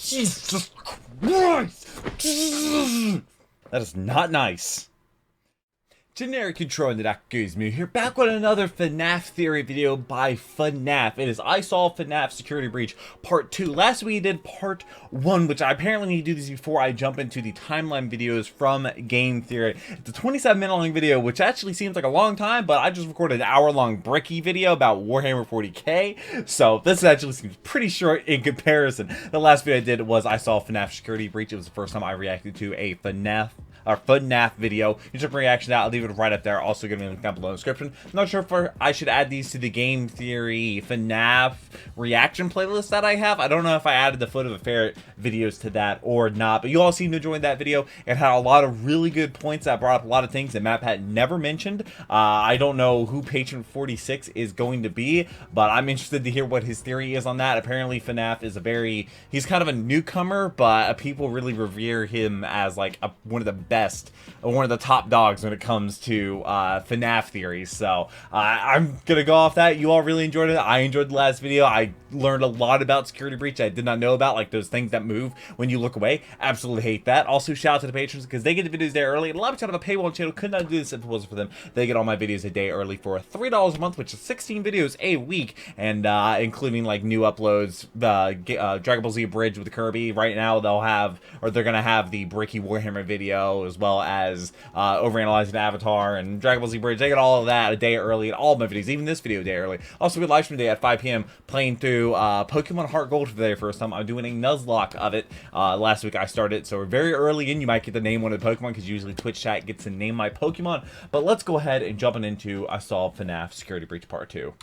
Jesus Christ! That is not nice. Generic control in the Dark Gizmo here, back with another FNAF theory video by FuhNaff. It is I Solved FNAF Security Breach Part 2. Last week we did Part 1, which I apparently need to do this before I jump into the timeline videos from Game Theory. It's a 27-minute long video, which actually seems like a long time, but I just recorded an hour-long Bricky video about Warhammer 40k, so this actually seems pretty short in comparison. The last video I did was I Solved FNAF Security Breach. It was the first time I reacted to a FuhNaff video. You took reaction out. I'll leave it right up there. Also going to be linked down below in the description. I'm not sure if I should add these to the Game Theory FNAF reaction playlist that I have. I don't know if I added the Foot of a Ferret videos to that or not, but you all seem to enjoy that video. It had a lot of really good points that brought up a lot of things that Matt had never mentioned. I don't know who Patient 46 is going to be, but I'm interested to hear what his theory is on that. Apparently FNAF is he's kind of a newcomer, but people really revere him as like one of the best, one of the top dogs when it comes to FNAF theories. So I'm gonna go off that. You all really enjoyed it. I enjoyed the last video. I learned a lot about security breach I did not know about, like those things that move when you look away. Absolutely hate that. Also shout out to the patrons because they get the videos there early. And a lot of people have a paywall channel. Could not do this if it wasn't for them. They get all my videos a day early for $3 a month, which is 16 videos a week, and including like new uploads, the Dragon Ball Z Bridge with Kirby. Right now they're gonna have the Bricky Warhammer video, as well as overanalyzing Avatar and Dragon Ball Z Bridge. They get all of that a day early, and all of my videos, even this video, a day early. Also, we live stream today at 5 p.m. playing through Pokemon Heart Gold for the very first time. I'm doing a Nuzlocke of it. Last week I started, so we're very early in. You might get to name one of the Pokemon because usually Twitch chat gets to name my Pokemon. But let's go ahead and jump into I Solved FNAF Security Breach Part 2.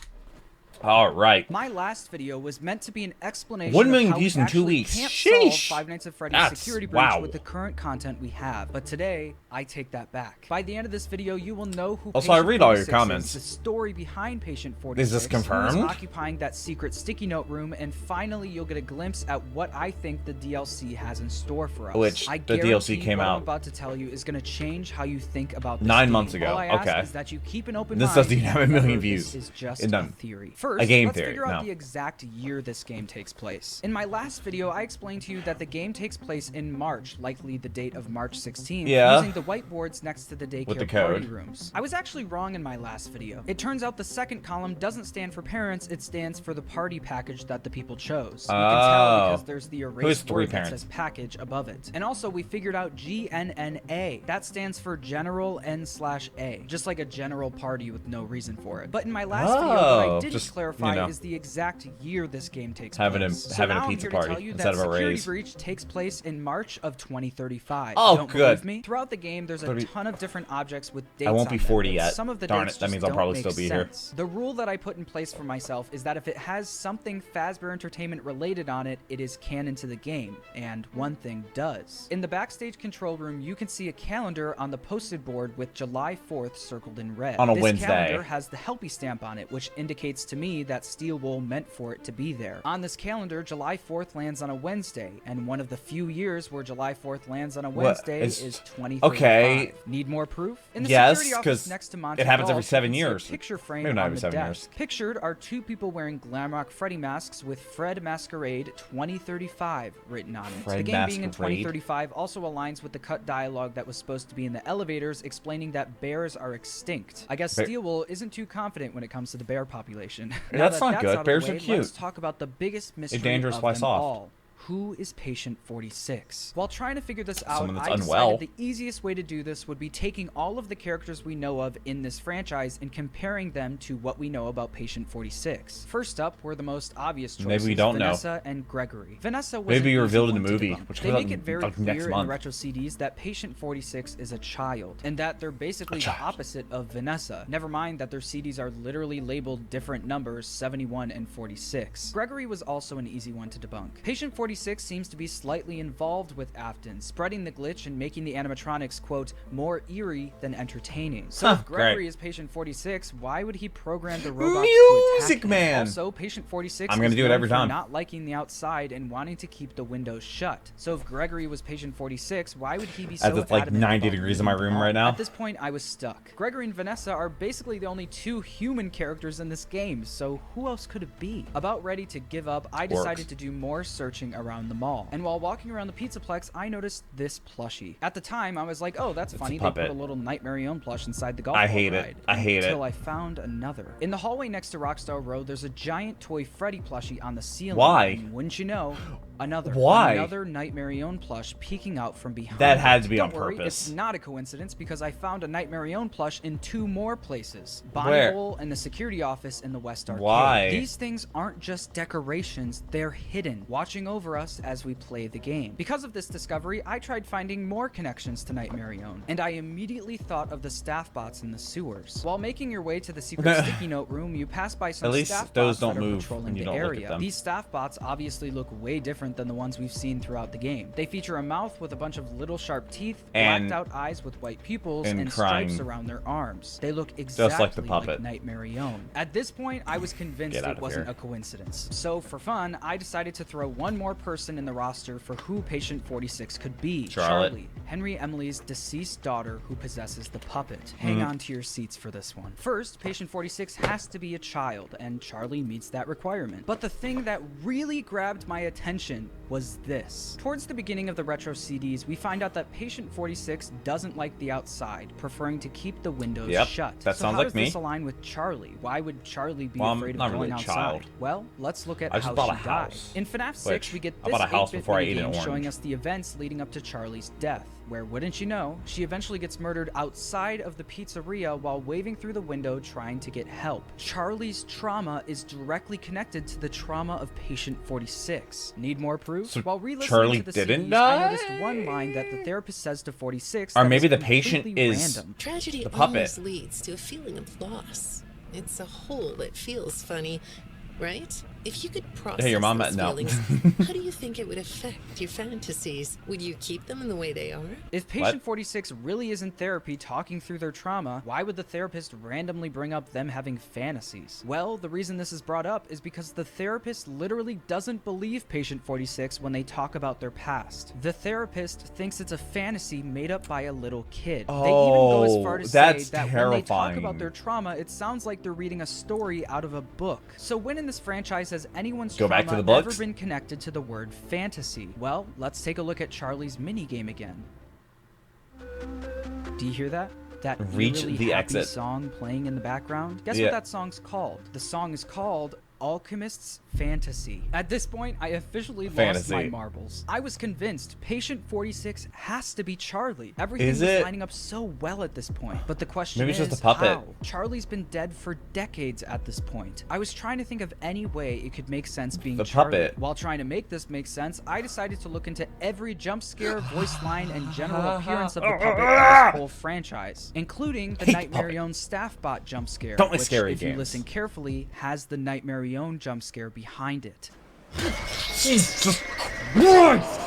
All right. My last video was meant to be an explanation 1 million of how views we in 2 actually weeks. can't Sheesh. solve Five Nights at Freddy's security breach wow. with the current content we have. But today, I take that back. By the end of this video, you will know who Also, I Patient read all your 46 comments. is, the story behind Patient 46, Is this who confirmed? is occupying that secret sticky note room, and finally, you'll get a glimpse at what I think the DLC has in store for us. Which I the DLC came what out I'm about to tell you is going to change how you think about this 9 game. months ago. All I ask Okay. is that you keep an open This mind. doesn't even have a million Remember, views. This is just It a done. theory. First, A game let's theory, figure out no. the exact year this game takes place. In my last video, I explained to you that the game takes place in March, likely the date of March 16th, Yeah. using the whiteboards next to the daycare With the party code. rooms. I was actually wrong in my last video. It turns out the second column doesn't stand for parents, it stands for the party package that the people chose. You can tell because there's the erased three word that parents? says package above it. And also, we figured out GNNA. That stands for General N/A, just like a general party with no reason for it. But in my last video, what I didn't just, clarify you know, is the exact year this game takes having place. a So now pizza I'm here party to tell you instead that of a Security raise. Breach takes place in March of 2035. Oh, Don't good. believe me? Throughout the game, there's a ton of different objects with dates I won't be on them, 40 but yet. Some of the Darn dates it, that just means I'll don't probably make still be here. sense. The rule that I put in place for myself is that if it has something Fazbear Entertainment related on it, it is canon to the game, and one thing does. In the backstage control room, you can see a calendar on the posted board with July 4th circled in red. On a this Wednesday. calendar has the Helpy stamp on it, which indicates to me that Steel Wool meant for it to be there. On this calendar, July 4th lands on a Wednesday, and one of the few years where July 4th lands on a Wednesday is 2035. Okay. Need more proof? In the Yes, security office 'cause next to Monty it happens every Golf, 7 you can see a years. picture frame Maybe not on every the 7 desk. years. Pictured are two people wearing Glamrock Freddy masks with Fred Masquerade 2035 written on it. Fred The game being in Masquerade. 2035 also aligns with the cut dialogue that was supposed to be in the elevators explaining that bears are extinct. I guess Steel Wool isn't too confident when it comes to the bear population. Now That's that not good. out of the Bears are way, cute. Let's talk about the biggest mystery dangerous, of why them soft? all. Who is Patient 46? While trying to figure this out, Someone that's I unwell. decided the easiest way to do this would be taking all of the characters we know of in this franchise and comparing them to what we know about Patient 46. First up were the most obvious choices, Maybe we don't know. Vanessa and Gregory. Vanessa was Maybe an you easy revealed in one the to movie, debunk. which They comes make out it very like clear next in the month. retro CDs that Patient 46 is a child, and that they're basically the opposite of Vanessa. Never mind that their CDs are literally labeled different numbers, 71 and 46. Gregory was also an easy one to debunk. Patient 46 seems to be slightly involved with Afton, spreading the glitch and making the animatronics, quote, more eerie than entertaining. So if Gregory is Patient 46, why would he program the robots to attack Music him? Man! Also, Patient 46 I'm gonna is do it known every for time. not liking the outside and wanting to keep the windows shut. So if Gregory was Patient 46, why would he be so As it's like adamant 90 about degrees in my leaving room them right on? now. At this point, I was stuck. Gregory and Vanessa are basically the only two human characters in this game, so who else could it be? About ready to give up, I decided to do more searching walking around the mall. And while walking around the Pizzaplex, I noticed this plushie. At the time, I was like, oh, that's funny. They put a little Night Marion plush inside the golf ball ride. I hate it. Until I found another. In the hallway next to Rockstar Road, there's a giant toy Freddy plushie on the ceiling. Why? And wouldn't you know, another Night Marion plush peeking out from behind. That had to be on Don't worry, purpose. it's not a coincidence because I found a Night Marion plush in 2 more places. Bonnie Hole and the security office in the West Arcade. Why? These things aren't just decorations, they're hidden, watching over us as we play the game. Because of this discovery, I tried finding more connections to Night Marion, and I immediately thought of the staff bots in the sewers. While making your way to the secret sticky note room, you pass by some staff bots that are patrolling the area. These staff bots obviously look way different than the ones we've seen throughout the game. They feature a mouth with a bunch of little sharp teeth, blacked out eyes with white pupils, and stripes around their arms. They look exactly just like the puppet. Like Night Marion. At this point, I was convinced it wasn't a coincidence. So for fun, I decided to throw one more person in the roster for who Patient 46 could be. Charlie, Henry Emily's deceased daughter who possesses the puppet. Hang on to your seats for this one. First, Patient 46 has to be a child, and Charlie meets that requirement. But the thing that really grabbed my attention was this. Towards the beginning of the retro CDs, we find out that Patient 46 doesn't like the outside, preferring to keep the windows shut. That sounds like me. How does this align with Charlie? Why would Charlie be afraid of going outside? Well, let's look at how she died. In FNAF 6, we get this 8-bit minigame showing us the events leading up to Charlie's death, where, wouldn't you know, she eventually gets murdered outside of the pizzeria while waving through the window trying to get help. Charlie's trauma is directly connected to the trauma of Patient 46. Need more proof? So while re-listening Charlie to the didn't CDs, die? I noticed one line that the therapist says to 46 or that maybe is the patient completely is random. Tragedy the puppet. always leads to a feeling of loss. It's a hole that feels funny, right? If you could process your mom those no. feelings, how do you think it would affect your fantasies? Would you keep them in the way they are? If Patient 46 really is in therapy talking through their trauma, why would the therapist randomly bring up them having fantasies? Well, the reason this is brought up is because the therapist literally doesn't believe Patient 46 when they talk about their past. The therapist thinks it's a fantasy made up by a little kid. They even go as far to say that when they talk about their trauma, it sounds like they're reading a story out of a book. So when in this franchise has anyone's trauma ever been connected to the word fantasy? Well, let's take a look at Charlie's minigame again. Do you hear that? That really happy song playing in the background? Guess what that song's called? The song is called Alchemist's Fantasy. At this point, I officially lost my marbles. I was convinced Patient 46 has to be Charlie. Everything was lining up so well at this point. But the question is, just a puppet. how? Charlie's been dead for decades at this point. I was trying to think of any way it could make sense being Charlie. While trying to make this make sense, I decided to look into every jump scare, voice line, and general appearance of the puppet in this whole franchise, including the Night Marion staff bot jump scare, which, if you listen carefully, has the Night Marion jump scare behind it. Jesus Christ!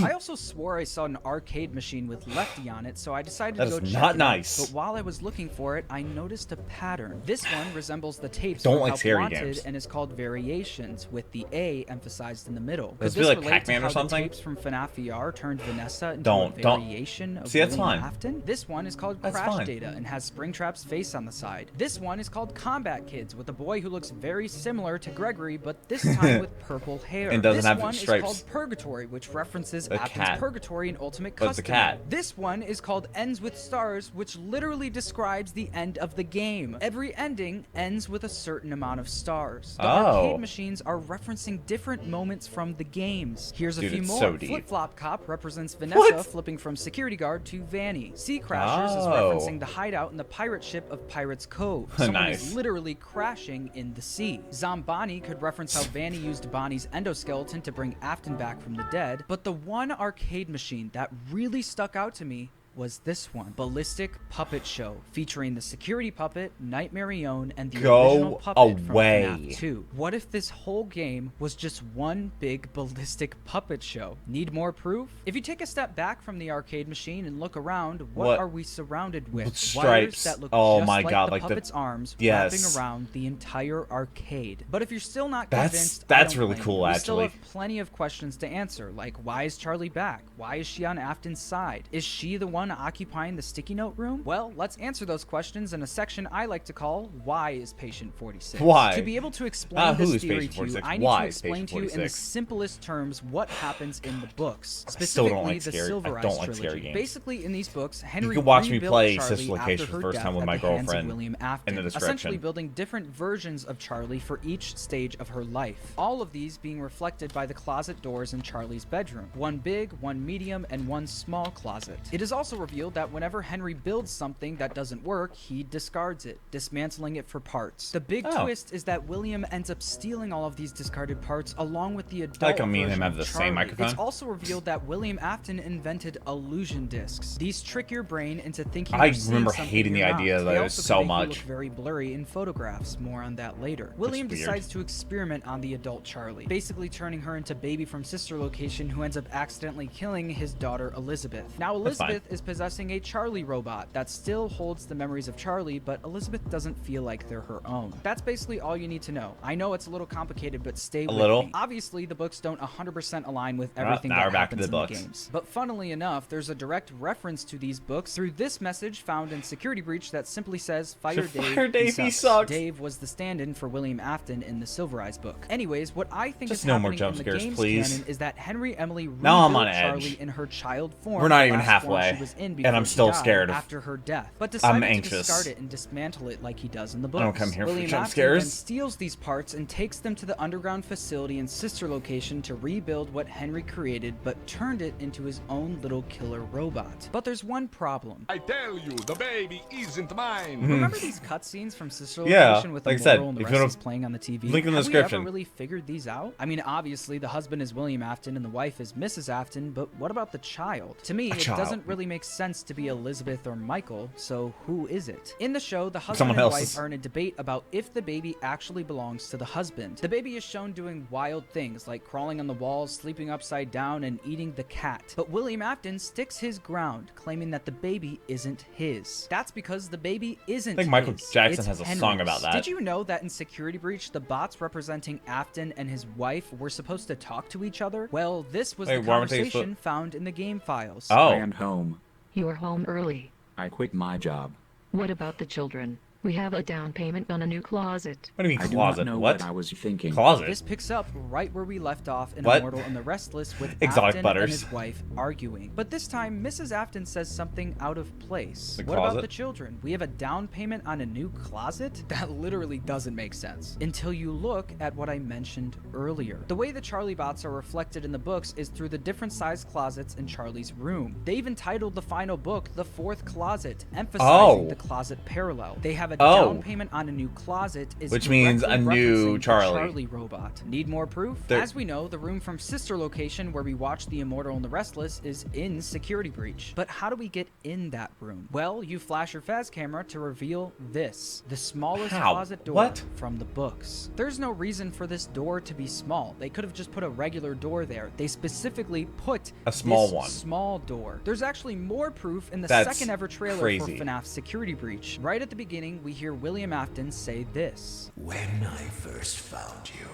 I also swore I saw an arcade machine with Lefty on it, so I decided to go check it out. Not nice. But while I was looking for it, I noticed a pattern. This one resembles the tapes Don't from like Help scary Wanted games. and is called Variations, with the A emphasized in the middle. Does Could it this feel like relate Pac-Man to or how something? the tapes from FNAF VR turned Vanessa into a variation of William Afton? This one is called Crash Data and has Springtrap's face on the side. This one is called Combat Kids, with a boy who looks very similar to Gregory, but this time with purple hair. And doesn't have this one stripes. is called Purgatory, which references A Afton's cat. Purgatory in Ultimate But it's a Custom. cat. This one is called Ends with Stars, which literally describes the end of the game. Every ending ends with a certain amount of stars. The arcade machines are referencing different moments from the games. Here's a few more. Flip-Flop Cop represents Vanessa flipping from security guard to Vanny. Sea Crashers is referencing the hideout in the pirate ship of Pirate's Cove. Someone is literally crashing in the sea. Zombani could reference how Vanny used Bonnie's endoskeleton to bring Afton back from the dead, but the one arcade machine that really stuck out to me was this one. Ballistic Puppet Show, featuring the security puppet, Night Marion, and the original puppet from FNAF 2. What if this whole game was just one big ballistic puppet show? Need more proof? If you take a step back from the arcade machine and look around, what are we surrounded with? Wires that look just like the puppet's arms wrapping around the entire arcade. But if you're still not convinced, that's really cool, we actually. still have plenty of questions to answer, like why is Charlie back? Why is she on Afton's side? Is she the one one occupying the sticky note room? Well, let's answer those questions in a section I like to call Why is Patient 46? Why? To be able to explain this theory Patient to you, 46? I need Why to is explain Patient to you in the 46? simplest terms what happens in the books. I still don't Specifically, like the scary. Silver I Eyes don't like trilogy. scary games. Basically, in these books, Henry You can watch me rebuilt play Charlie Sister after Location for her the first death time with at my the hands of girlfriend William Afton, in the essentially description. building different versions of Charlie for each stage of her life. All of these being reflected by the closet doors in Charlie's bedroom. One big, one medium, and one small closet. It is also revealed that whenever Henry builds something that doesn't work, he discards it, dismantling it for parts. The big twist is that William ends up stealing all of these discarded parts along with the adult I like how me and him version have of the same Charlie. microphone. It's also revealed that William Afton invented illusion discs. These trick your brain into thinking I you're seeing remember something hating the you're not. idea that They it was also so can make you much. look very blurry in photographs. More on that later. William weird. decides to experiment on the adult Charlie, basically turning her into Baby from Sister Location, who ends up accidentally killing his daughter Elizabeth. Now Elizabeth is possessing a Charlie robot that still holds the memories of Charlie, but Elizabeth doesn't feel like they're her own. That's basically all you need to know. I know it's a little complicated, but stay with me. Obviously, the books don't 100% align with everything that happens in the games. But funnily enough, there's a direct reference to these books through this message found in Security Breach that simply says, "Fire Dave, he sucks." Dave was the stand-in for William Afton in the Silver Eyes book. Anyways, what I think is no more happening jump in the scares, games please. canon is that Henry Emily Now I'm rebuilt on Charlie edge. in her child form. We're not the even last form halfway, she was in and before I'm she still died scared. after her death, but decided to anxious. discard it and dismantle it like he does in the books. I don't come here William for jump Afton then scares. steals these parts and takes them to the underground facility and Sister Location to rebuild what Henry created, but turned it into his own little killer robot. But there's one problem. I tell you, the baby isn't mine. Remember these cutscenes from Sister Yeah, Location with the like I said, Moral and the if you wanna- Restless playing on the TV? link in the Have we description. ever really figured these out? I mean, obviously the husband is William Afton and the wife is Mrs. Afton, but what about the child? To me, it doesn't really make sense to be Elizabeth or Michael, so who is it? In the show, the husband Someone and else's. wife are in a debate about if the baby actually belongs to the husband. The baby is shown doing wild things like crawling on the walls, sleeping upside down, and eating the cat. But William Afton sticks his ground, claiming that the baby isn't his. That's because the baby isn't I think Michael his. Jackson It's has a Henry's. song about that. Did you know that in Security Breach, the bots representing Afton and his wife were supposed to talk to each other? Well, this was the Why weren't they conversation found in the game files. Oh. I am home. You're home early. I quit my job. What about the children? We have a down payment on a new closet. What do you I mean do closet? not know What? what I was thinking. Closet? This picks up right where we left off in What? Immortal and the Restless with Exotic Afton butters. and his wife arguing. But this time, Mrs. Afton says something out of place. The What about closet? the children? We have a down payment on a new closet? That literally doesn't make sense. Until you look at what I mentioned earlier. The way the Charlie bots are reflected in the books is through the different sized closets in Charlie's room. They even titled the final book The Fourth Closet, emphasizing the closet parallel. They have a down payment on a new closet, is which means a directly new referencing the Charlie. Charlie robot. Need more proof? As we know, the room from Sister Location where we watched The Immortal and the Restless is in Security Breach. But how do we get in that room? Well, you flash your Faz camera to reveal this, the smallest closet door from the books. There's no reason for this door to be small. They could have just put a regular door there. They specifically put a small this one. small door. There's actually more proof in the That's second ever trailer crazy. for FNAF Security Breach. Right at the beginning, we hear William Afton say this. When I first found you,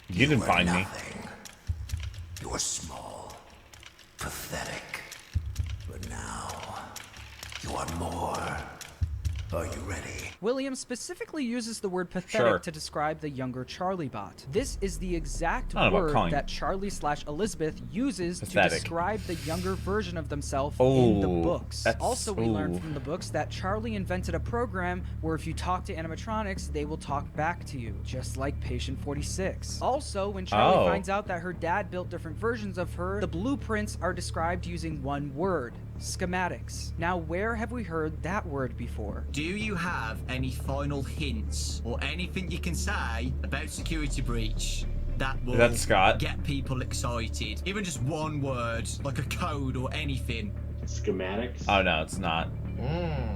You didn't were find me. nothing. You were small, pathetic. But now, you are more. Are you ready? William specifically uses the word pathetic to describe the younger Charlie bot. This is the exact word that Charlie/Elizabeth uses to describe the younger version of themselves in the books. Also, we learned from the books that Charlie invented a program where if you talk to animatronics, they will talk back to you, just like Patient 46. Also, when Charlie finds out that her dad built different versions of her, the blueprints are described using one word. Schematics. Now, where have we heard that word before? Do you have any final hints or anything you can say about Security Breach that will get people excited? Even just one word, like a code or anything. Schematics? Oh no, it's not.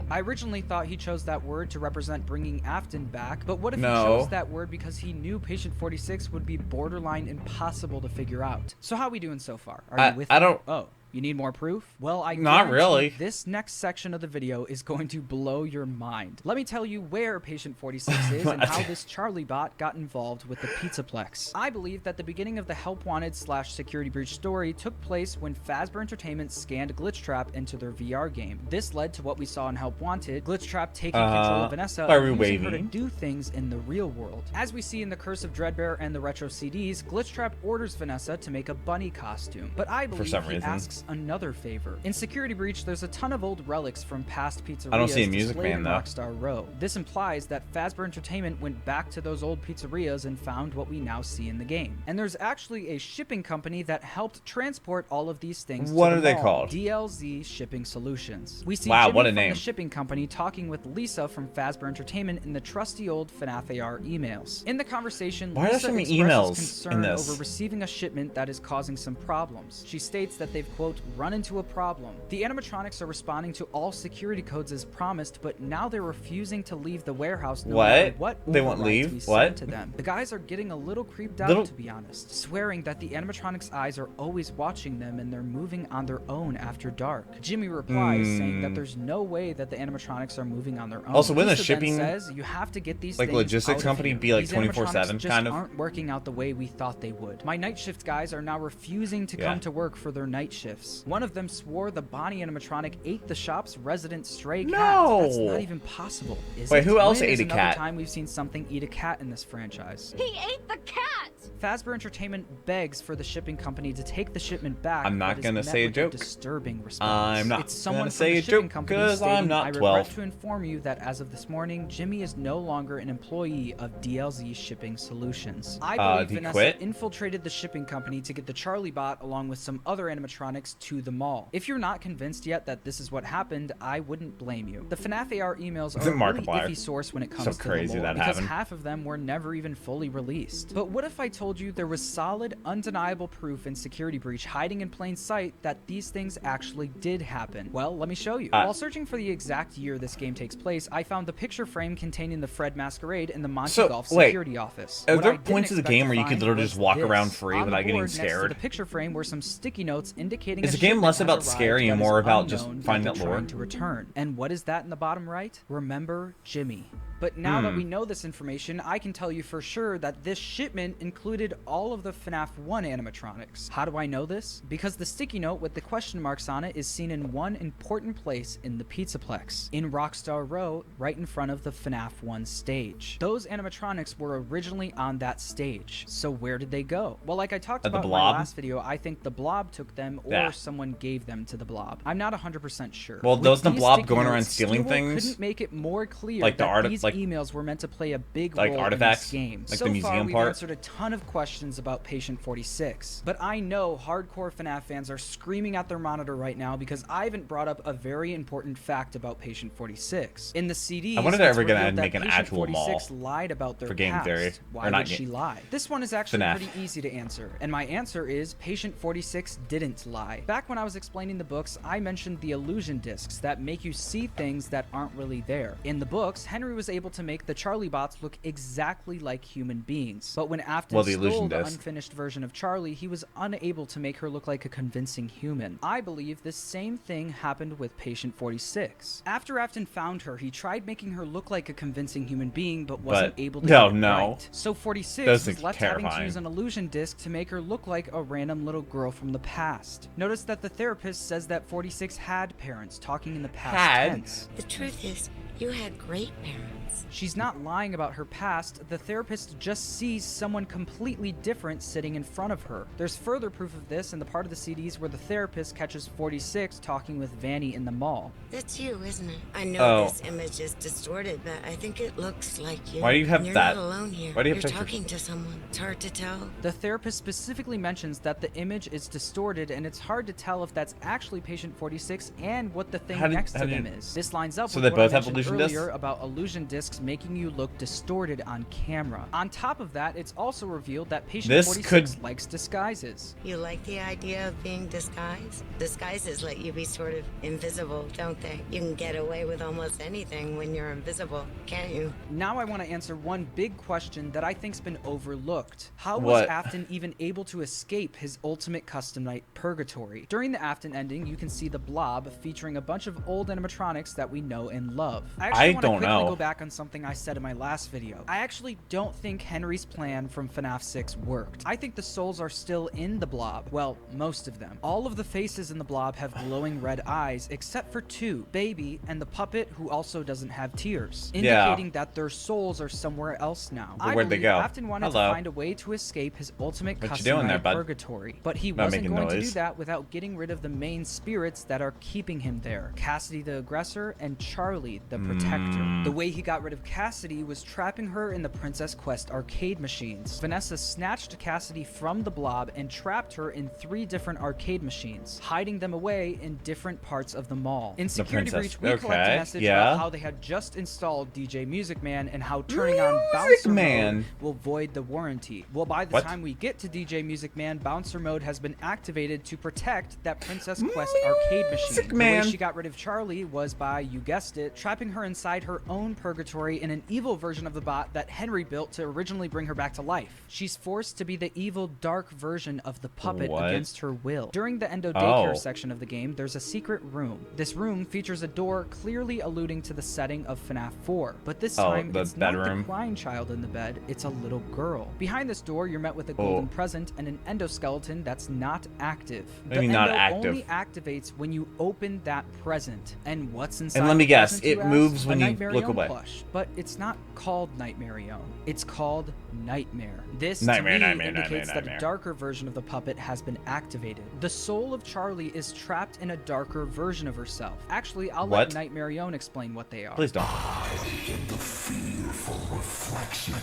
I originally thought he chose that word to represent bringing Afton back, but what if he chose that word because he knew Patient 46 would be borderline impossible to figure out? So how are we doing so far? Are you with me? I don't. Oh. You need more proof? Well, I Not guarantee really. this next section of the video is going to blow your mind. Let me tell you where Patient 46 is and how this Charlie bot got involved with the Pizzaplex. I believe that the beginning of the Help Wanted / Security Breach story took place when Fazbear Entertainment scanned Glitchtrap into their VR game. This led to what we saw in Help Wanted, Glitchtrap taking control of Vanessa and using her to do things in the real world. As we see in the Curse of Dreadbear and the retro CDs, Glitchtrap orders Vanessa to make a bunny costume, but I believe he asks another favor. In Security Breach, there's a ton of old relics from past pizzerias I don't see a Music displayed Man, in though. Rockstar Row. This implies that Fazbear Entertainment went back to those old pizzerias and found what we now see in the game. And there's actually a shipping company that helped transport all of these things What to the are they mall, called? DLZ Shipping Solutions. We see Wow, Jimmy what a from name. the shipping company talking with Lisa from Fazbear Entertainment in the trusty old FNAF AR emails. In the conversation, Why are there Lisa so many expresses emails concern in this? over receiving a shipment that is causing some problems. She states that they've, quote, run into a problem. The animatronics are responding to all security codes as promised, but now they're refusing to leave the warehouse no matter what They won't overrides leave? we What? send to them. The guys are getting a little creeped out, to be honest, swearing that the animatronics' eyes are always watching them and they're moving on their own after dark. Jimmy replies saying that there's no way that the animatronics are moving on their own. Also, wouldn't a Lisa then shipping, says you have to get these like, things logistics out of company here. be like These 24/7 animatronics just kind of? aren't working out the way we thought they would. My night shift guys are now refusing to come to work for their night shifts. One of them swore the Bonnie animatronic ate the shop's resident stray cat. No! That's not even possible, is Wait, it? who else When ate is a another cat? time we've seen something eat a cat in this franchise? He ate the cat! Fazbear Entertainment begs for the shipping company to take the shipment back. I'm not but is gonna met say a with joke. Disturbing response. I'm not It's someone gonna from say the a shipping joke company 'cause I'm stating, not I 12. regret to inform you that as of this morning, Jimmy is no longer an employee of DLZ Shipping Solutions. I believe he Vanessa quit? infiltrated the shipping company to get the Charlie bot along with some other animatronics to the mall. If you're not convinced yet that this is what happened, I wouldn't blame you. The FNAF AR emails are a really Markiplier. iffy source when it comes So to crazy the lore, that because happened. half of them were never even fully released. But what if I told you there was solid, undeniable proof in Security Breach hiding in plain sight that these things actually did happen? Well, let me show you. While searching for the exact year this game takes place, I found the picture frame containing the Fred Masquerade in the Monty Golf security office. Are What there I didn't points of the expect game to where you could find literally was just walk this. around free On the without getting board next to scared? the picture frame were some sticky notes indicating Is a the game shipment less has about arrived scary and that is more about just unknown that finding they're that lore? trying to return. And what is that in the bottom right? Remember Jimmy. But now that we know this information, I can tell you for sure that this shipment included all of the FNAF 1 animatronics. How do I know this? Because the sticky note with the question marks on it is seen in one important place in the Pizzaplex, in Rockstar Row, right in front of the FNAF 1 stage. Those animatronics were originally on that stage. So where did they go? Well, like I talked about in my last video, I think the Blob took them or someone gave them to the Blob. I'm not 100% sure. Well, With doesn't the these Blob sticky going around notes, stealing Steelbook things? couldn't make it more clear Like the that these emails were meant to play a big role artifacts? in this game. Like So the museum far, we've part? answered a ton of questions about Patient 46, but I know hardcore FNAF fans are screaming at their monitor right now because I haven't brought up a very important fact about Patient 46. In the CDs, I wonder if they're it's ever gonna revealed that make an Patient actual 46 mall lied about their for game past. theory. Why Or not would she game- lie? This one is actually FNAF. pretty easy to answer, and my answer is Patient 46 didn't lie. Back when I was explaining the books, I mentioned the illusion discs that make you see things that aren't really there. In the books, Henry was able to make the Charlie bots look exactly like human beings, but when Afton the illusion stole the disc. unfinished version of Charlie, he was unable to make her look like a convincing human. I believe this same thing happened with Patient 46. After Afton found her, he tried making her look like a convincing human being, but wasn't able to get it right. So 46 Those was things are left having to terrifying. use an illusion disc to make her look like a random little girl from the past. Notice that the therapist says that 46 had parents, talking in the past tense. The truth is, you had great parents. She's not lying about her past, the therapist just sees someone completely different sitting in front of her. There's further proof of this in the part of the CDs where the therapist catches 46 talking with Vanny in the mall. That's you, isn't it? I know this image is distorted, but I think it looks like you. Why do you have You're that? not alone here. Why do you have You're pictures? talking to someone. It's hard to tell. The therapist specifically mentions that the image is distorted and it's hard to tell if that's actually patient 46 and what the thing next to them is. This lines up So with they what I both have mentioned illusion discs? earlier about illusion discs making you look distorted on camera. On top of that, it's also revealed that Patient 46 likes disguises. You like the idea of being disguised? Disguises let you be sort of invisible, don't they? You can get away with almost anything when you're invisible, can't you? Now I want to answer one big question that I think's been overlooked. How was Afton even able to escape his ultimate custom night purgatory? During the Afton ending, you can see the blob featuring a bunch of old animatronics that we know and love. I actually want to quickly go back on something I said in my last video. I actually don't think Henry's plan from FNAF 6 worked. I think the souls are still in the blob. Well, most of them. All of the faces in the blob have glowing red eyes, except for two, Baby and the puppet, who also doesn't have tears, indicating that their souls are somewhere else now. Where'd they go? Afton wanted to find a way to escape his ultimate custom night purgatory, but he wasn't going to do that without getting rid of the main spirits that are keeping him there. Cassidy the aggressor and Charlie the protector. The way he got rid of Cassidy was trapping her in the Princess Quest arcade machines. Vanessa snatched Cassidy from the blob and trapped her in 3 different arcade machines, hiding them away in different parts of the mall. In Security Breach, we collect a message about how they had just installed DJ Music Man and how turning on Bouncer Mode will void the warranty. Well, by the time we get to DJ Music Man, Bouncer Mode has been activated to protect that Princess Quest arcade machine. The way she got rid of Charlie was by, you guessed it, trapping her inside her own purgatory in an evil version of the bot that Henry built to originally bring her back to life. She's forced to be the evil, dark version of the puppet against her will. During the Endo Daycare section of the game, there's a secret room. This room features a door clearly alluding to the setting of FNAF 4, but this time it's not the crying child in the bed, it's a little girl. Behind this door, you're met with a golden present and an endoskeleton that's not active. The endo only activates when you open that present. And what's inside? And let me guess, it moves when you look away. Plush, but it's not called Nightmarion. It's called Nightmare. This to me indicates that a darker version of the puppet has been activated. The soul of Charlie is trapped in a darker version of herself. Actually, I'll let Nightmarion explain what they are. Please don't. I am the fearful reflection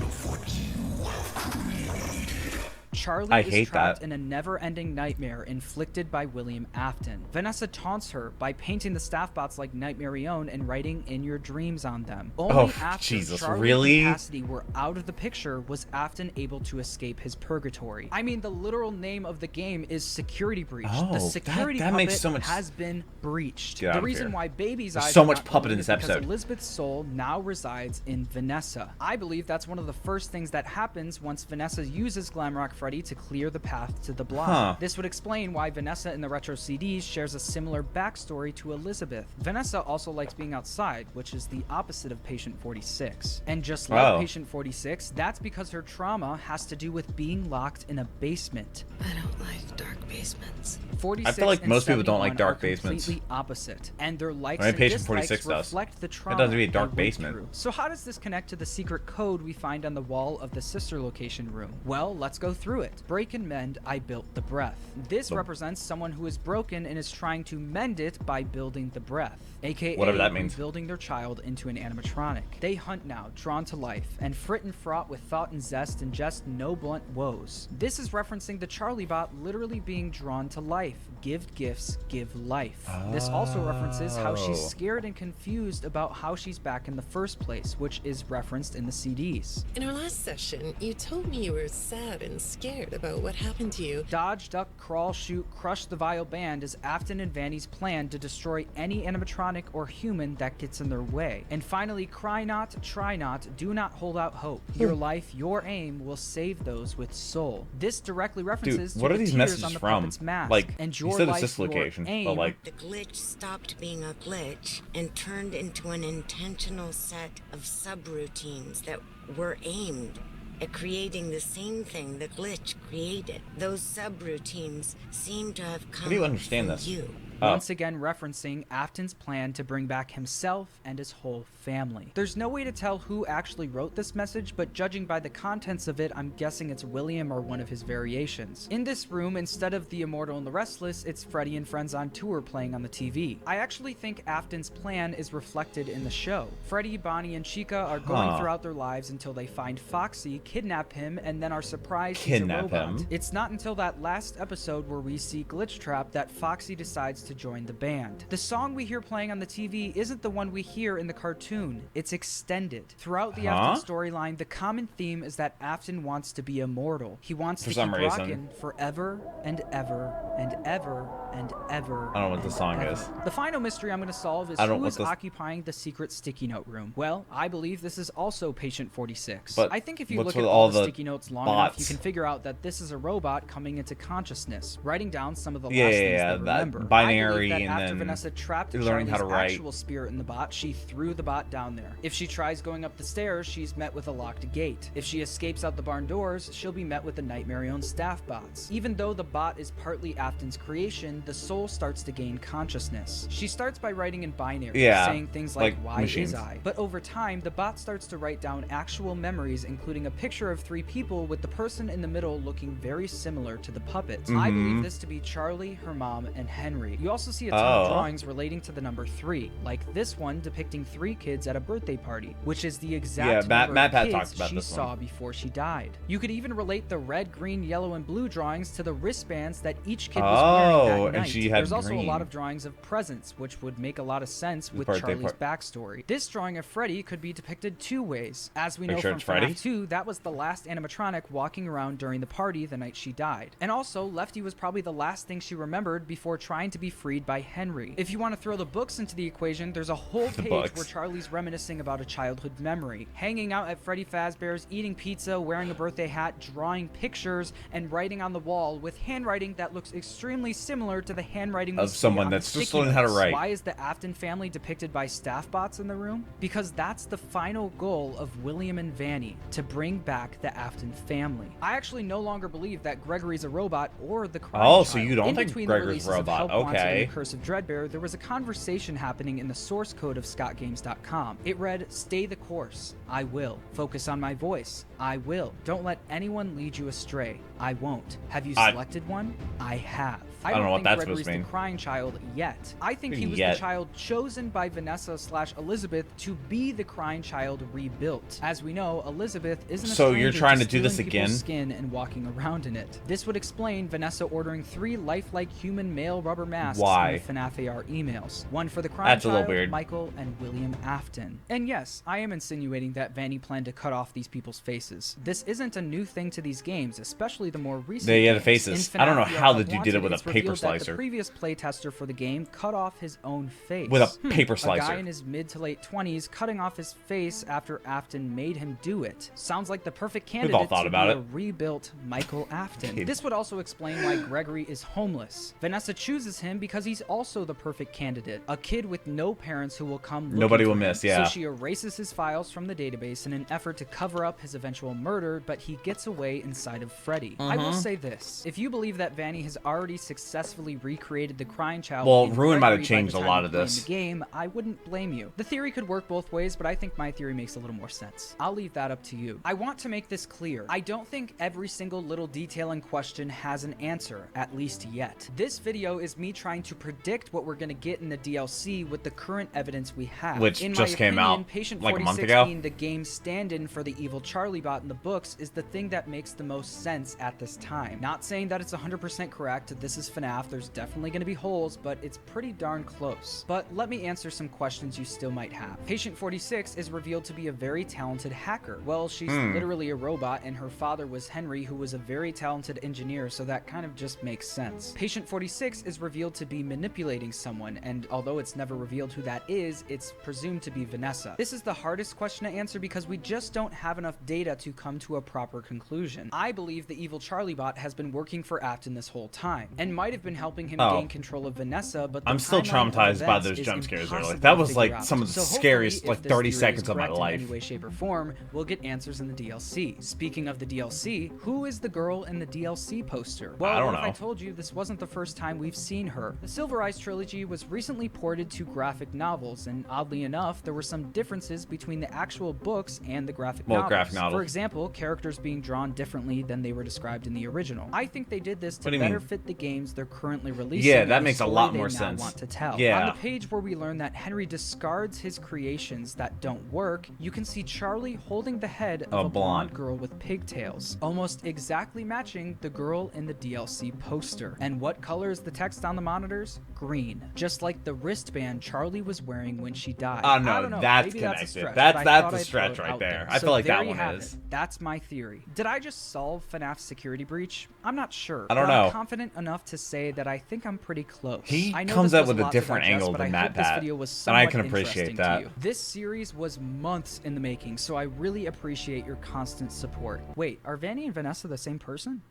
of what you have created. Charlie is trapped in a never-ending nightmare inflicted by William Afton. Vanessa taunts her by painting the staff bots like Nightmarion and writing "in your dreams" on them. Only after Charlie and Cassidy were out of the picture was Afton able to escape his purgatory. I mean, the literal name of the game is Security Breach. The security puppet has been breached. The reason why Baby's eyes so much puppet in this episode because Elizabeth's soul now resides in Vanessa. I believe that's one of the first things that happens once Vanessa uses Glamrock Freddy to clear the path to the blob. This would explain why Vanessa in the retro CDs shares a similar backstory to Elizabeth. Vanessa also likes being outside, which is the opposite of Patient 46. And just like Patient 46, that's because her trauma has to do with being locked in a basement. I don't like dark basements. 46 I feel like most people don't like dark basements. Completely opposite, and their likes and dislikes reflect the trauma. It doesn't be a dark basement. So how does this connect to the secret code we find on the wall of the sister location room? Well, let's go through it. Break and mend, I built the breath. This represents someone who is broken and is trying to mend it by building the breath, aka whatever that means. Building their child into an animatronic. They hunt now, drawn to life, and frit and fraught with thought and zest and just no blunt woes. This is referencing the Charlie bot literally being drawn to life. Give gifts, give life. This also references how she's scared and confused about how she's back in the first place, which is referenced in the CDs. In our last session, you told me you were sad and scared about what happened to you. Dodge, duck, crawl, shoot, crush the vile band is Afton and Vanny's plan to destroy any animatronic or human that gets in their way. And finally, cry not, try not, do not hold out hope. Your life, your aim will save those with soul. This directly references to the tears on the puppet's mask. Like, and you said this location, but like the glitch stopped being a glitch and turned into an intentional set of subroutines that were aimed at creating the same thing the glitch created. Those subroutines seem to have come from you. Once again referencing Afton's plan to bring back himself and his whole family. There's no way to tell who actually wrote this message, but judging by the contents of it, I'm guessing it's William or one of his variations. In this room, instead of The Immortal and the Restless, it's Freddy and Friends on Tour playing on the TV. I actually think Afton's plan is reflected in the show. Freddy, Bonnie, and Chica are going throughout their lives until they find Foxy, kidnap him, and then are surprised he's a robot. It's not until that last episode where we see Glitchtrap that Foxy decides to join the band. The song we hear playing on the TV isn't the one we hear in the cartoon. It's extended. Throughout the Afton storyline, the common theme is that Afton wants to be immortal. He wants to keep rocking forever and ever and ever and ever. I don't know what the song is. The final mystery I'm going to solve is who is occupying the secret sticky note room. Well, I believe this is also Patient 46. But I think if you look at all the sticky notes long enough, you can figure out that this is a robot coming into consciousness, writing down some of the last things they remember. Binary, I believe that and after then Vanessa trapped learning how to write. actual spirit in the bot, she threw the bot down there. If she tries going up the stairs, she's met with a locked gate. If she escapes out the barn doors, she'll be met with the nightmare-owned staff bots. Even though the bot is partly Afton's creation, the soul starts to gain consciousness. She starts by writing in binary, saying things like why machines. is I? But over time, the bot starts to write down actual memories, including a picture of 3 people with the person in the middle looking very similar to the puppet. I believe this to be Charlie, her mom, and Henry. You also see a ton of drawings relating to the number 3, like this one depicting 3 kids at a birthday party, which is the exact number of kids she saw before she died. You could even relate the red, green, yellow, and blue drawings to the wristbands that each kid was wearing that night. And she had There's also a lot of drawings of presents, which would make a lot of sense with Charlie's backstory. This drawing of Freddy could be depicted 2 ways. As we know from FNAF 2, that was the last animatronic walking around during the party the night she died. And also, Lefty was probably the last thing she remembered before trying to be freed by Henry. If you want to throw the books into the equation, there's a whole page where Charlie's reminiscing about a childhood memory, hanging out at Freddy Fazbear's, eating pizza, wearing a birthday hat, drawing pictures, and writing on the wall with handwriting that looks extremely similar to the handwriting of someone that's just learning how to write. Why is the Afton family depicted by staff bots in the room? Because that's the final goal of William and Vanny, to bring back the Afton family. I actually no longer believe that Gregory's a robot or the crime child. So you don't think Gregory's a robot? Okay. In Curse of Dreadbear, there was a conversation happening in the source code of ScottGames.com. It read, "Stay the course. I will. Focus on my voice. I will. Don't let anyone lead you astray. I won't. Have you selected one? I have." I don't know what that's supposed to mean. The crying child yet. I think he was the child chosen by Vanessa/Elizabeth to be the crying child rebuilt. As we know, Elizabeth isn't a so you're trying to do this again? Skin and walking around in it. This would explain Vanessa ordering 3 lifelike human male rubber masks in the FNAF AR emails. One for the crying child, Michael, and William Afton. And yes, I am insinuating that Vanny planned to cut off these people's faces. This isn't a new thing to these games, especially the more recent games. The faces. I don't know how the dude did it with a paper slicer. The previous playtester for the game cut off his own face. With a paper slicer. A guy in his mid to late 20s cutting off his face after Afton made him do it. Sounds like the perfect candidate to be a rebuilt Michael Afton. This would also explain why Gregory is homeless. Vanessa chooses him because he's also the perfect candidate. A kid with no parents who will come Nobody will miss, So she erases his files from the database in an effort to cover up his eventual murder, but he gets away inside of Freddy. I will say this. If you believe that Vanny has already successfully recreated the crying child, well, Ruin might have changed a lot of this. The game, I wouldn't blame you. The theory could work both ways, but I think my theory makes a little more sense. I'll leave that up to you. I want to make this clear. I don't think every single little detail in question has an answer, at least yet. This video is me trying to predict what we're going to get in the DLC with the current evidence we have. Which in just came out Patient like a month 46 ago. Being the game's stand-in for the evil Charlie bot in the books is the thing that makes the most sense at this time. Not saying that it's 100% correct. This is FNAF. There's definitely going to be holes, but it's pretty darn close. But let me answer some questions you still might have. Patient 46 is revealed to be a very talented hacker. Well, she's literally a robot, and her father was Henry, who was a very talented engineer, so that kind of just makes sense. Patient 46 is revealed to be manipulating someone, and although it's never revealed who that is, it's presumed to be Vanessa. This is the hardest question to answer because we just don't have enough data to come to a proper conclusion. I believe the evil Charlie bot has been working for Afton this whole time, and might have been helping him gain control of Vanessa, but I'm still traumatized by those jump scares earlier. That was like some of the scariest like 30 seconds of my life. In any way, shape, or form, we'll get answers in the DLC. Speaking of the DLC, who is the girl in the DLC poster? Well, I don't know. I told you this wasn't the first time we've seen her. The Silver Eyes trilogy was recently ported to graphic novels, and oddly enough, there were some differences between the actual books and the graphic novels. For example, characters being drawn differently than they were described in the original. I think they did this to better fit fit the games they're currently releasing. Yeah, that and the makes a story lot they more now sense. Want to tell. Yeah. On the page where we learn that Henry discards his creations that don't work, you can see Charlie holding the head of a blonde girl with pigtails, almost exactly matching the girl in the DLC poster. And what color is the text on the monitors? Green. Just like the wristband Charlie was wearing when she died. Oh no, I don't know, that's maybe connected. That's a stretch, That's a stretch right there. I feel like that one is. That's my theory. Did I just solve FNAF's security breach? I'm not sure. I don't but know. I'm confident enough to say that I think I'm pretty close. He I know comes this out was with a lot to different digest, angle but than I Matt hope this Pat, video was and I somewhat can appreciate interesting that. to you. This series was months in the making, so I really appreciate your constant support. Wait, are Vanny and Vanessa the same person?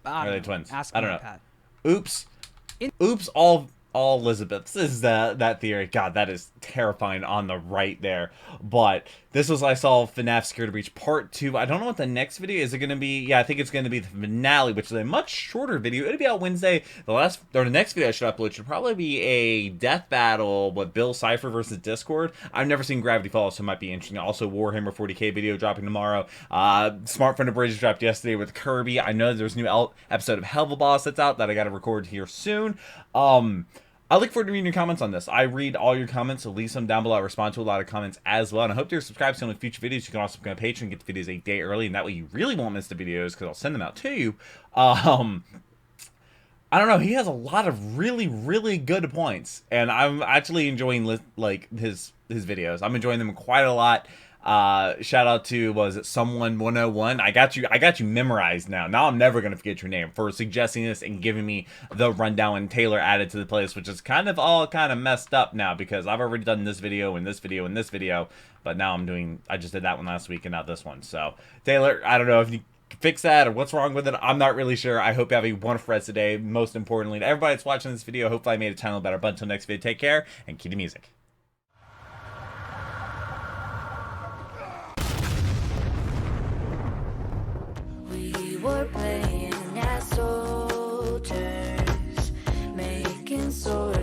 Are they twins? Ask I don't me, know. Pat. Oops. Oops, all Elizabeths is that theory. God, that is terrifying on the right there. But this was I Saw FNAF Security Breach Part 2. I don't know what the next video is. It going to be? Yeah, I think it's going to be the finale, which is a much shorter video. It'll be out Wednesday. The next video I should upload should probably be a death battle with Bill Cipher versus Discord. I've never seen Gravity Falls, so it might be interesting. Also, Warhammer 40k video dropping tomorrow. Smart Friend of Bridge dropped yesterday with Kirby. I know there's a new episode of Helva Boss that's out that I got to record here soon. I look forward to reading your comments on this. I read all your comments, so leave some down below. I respond to a lot of comments as well. And I hope you're subscribed to some of the future videos. You can also become a patron and get the videos a day early, and that way you really won't miss the videos because I'll send them out to you. I don't know. He has a lot of really, really good points, and I'm actually enjoying like his videos. I'm enjoying them quite a lot. Shout out to, was it Someone 101? I got you memorized now. Now I'm never gonna forget your name for suggesting this and giving me the rundown and Taylor added to the playlist, which is kind of messed up now because I've already done this video and this video and this video, but now I just did that one last week and not this one. So Taylor, I don't know if you fix that or what's wrong with it. I'm not really sure. I hope you have a wonderful rest of the day. Most importantly, to everybody that's watching this video, hopefully I made it a little better. But until next video, take care and keep the music. We're playing as soldiers, making soldiers.